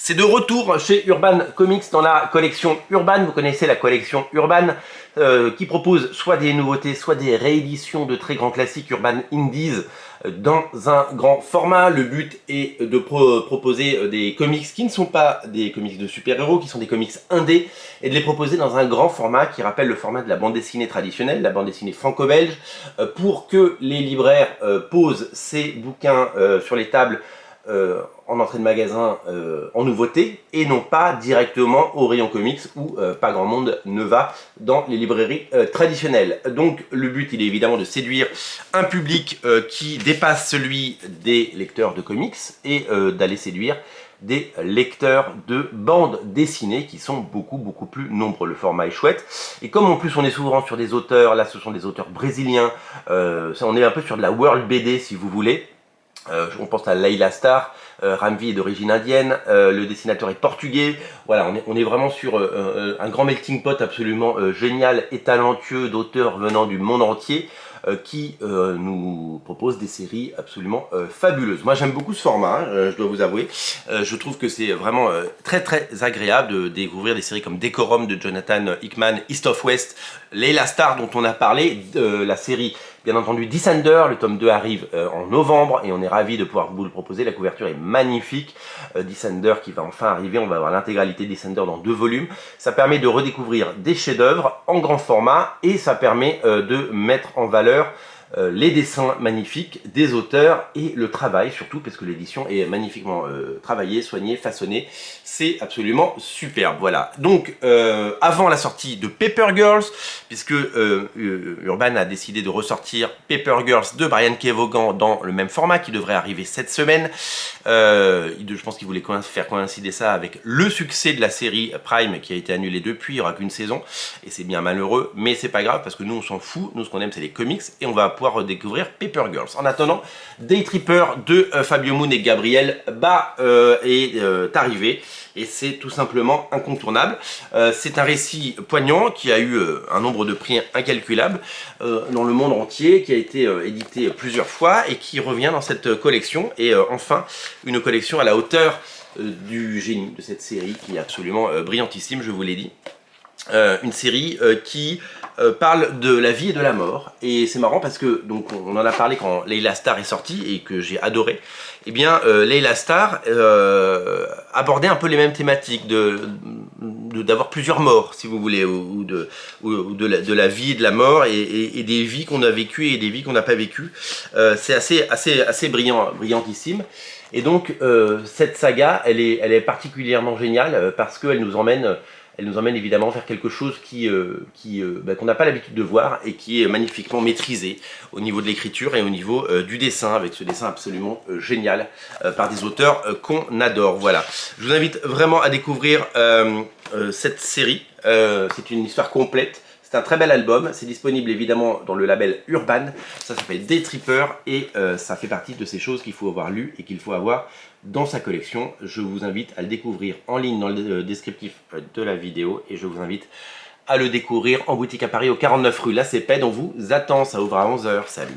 C'est de retour chez Urban Comics dans la collection Urban. Vous connaissez la collection Urban qui propose soit des nouveautés, soit des rééditions de très grands classiques Urban Indies dans un grand format. Le but est de proposer des comics qui ne sont pas des comics de super-héros, qui sont des comics indés, et de les proposer dans un grand format qui rappelle le format de la bande dessinée traditionnelle, la bande dessinée franco-belge, pour que les libraires posent ces bouquins sur les tables en entrée de magasin en nouveauté et non pas directement au rayon comics où pas grand monde ne va dans les librairies traditionnelles. Donc le but il est évidemment de séduire un public qui dépasse celui des lecteurs de comics et d'aller séduire des lecteurs de bandes dessinées qui sont beaucoup plus nombreux. Le format est chouette et comme en plus on est souvent sur des auteurs, là ce sont des auteurs brésiliens, on est un peu sur de la world BD si vous voulez. On pense à Leila Star, Ramvi est d'origine indienne, le dessinateur est portugais, voilà, on est vraiment sur un grand melting pot absolument génial et talentueux d'auteurs venant du monde entier qui nous propose des séries absolument fabuleuses. Moi j'aime beaucoup ce format, je dois vous avouer, je trouve que c'est vraiment très agréable de découvrir des séries comme Decorum de Jonathan Hickman, East of West, Leila Star dont on a parlé, la série bien entendu Descender, le tome 2 arrive en novembre et on est ravis de pouvoir vous le proposer, la couverture est magnifique, Descender qui va enfin arriver, on va avoir l'intégralité de Descender dans 2 volumes, ça permet de redécouvrir des chefs-d'œuvre en grand format et ça permet de mettre en valeur les dessins magnifiques des auteurs et le travail surtout parce que l'édition est magnifiquement travaillée, soignée, façonnée, c'est absolument superbe. Voilà, donc avant la sortie de Paper Girls, puisque Urban a décidé de ressortir Paper Girls de Brian K. Vaughan dans le même format qui devrait arriver cette semaine, je pense qu'il voulait faire coïncider ça avec le succès de la série Prime qui a été annulée depuis, il n'y aura qu'une saison et c'est bien malheureux, mais c'est pas grave parce que nous on s'en fout, nous ce qu'on aime c'est les comics et on va pouvoir redécouvrir Paper Girls. En attendant, Day Tripper de Fabio Moon et Gabriel Ba est arrivé et c'est tout simplement incontournable. C'est un récit poignant qui a eu un nombre de prix incalculable dans le monde entier, qui a été édité plusieurs fois et qui revient dans cette collection et enfin une collection à la hauteur du génie de cette série qui est absolument brillantissime, je vous l'ai dit. Une série qui parle de la vie et de la mort et c'est marrant parce que donc on en a parlé quand Leila Star est sortie et que j'ai adoré. Et bien Leila Star abordait un peu les mêmes thématiques d'avoir plusieurs morts si vous voulez ou de la vie et de la mort et des vies qu'on a vécues et des vies qu'on n'a pas vécues. C'est assez brillantissime. Et donc cette saga elle est particulièrement géniale parce qu'elle nous emmène évidemment vers quelque chose qu'on n'a pas l'habitude de voir et qui est magnifiquement maîtrisé au niveau de l'écriture et au niveau du dessin, avec ce dessin absolument génial par des auteurs qu'on adore. Voilà, je vous invite vraiment à découvrir cette série, c'est une histoire complète. C'est un très bel album, c'est disponible évidemment dans le label Urban, ça s'appelle Day Tripper et ça fait partie de ces choses qu'il faut avoir lues et qu'il faut avoir dans sa collection. Je vous invite à le découvrir en ligne dans le descriptif de la vidéo et je vous invite à le découvrir en boutique à Paris au 49 rue La Cépède. On vous attend, ça ouvre à 11 h. Salut!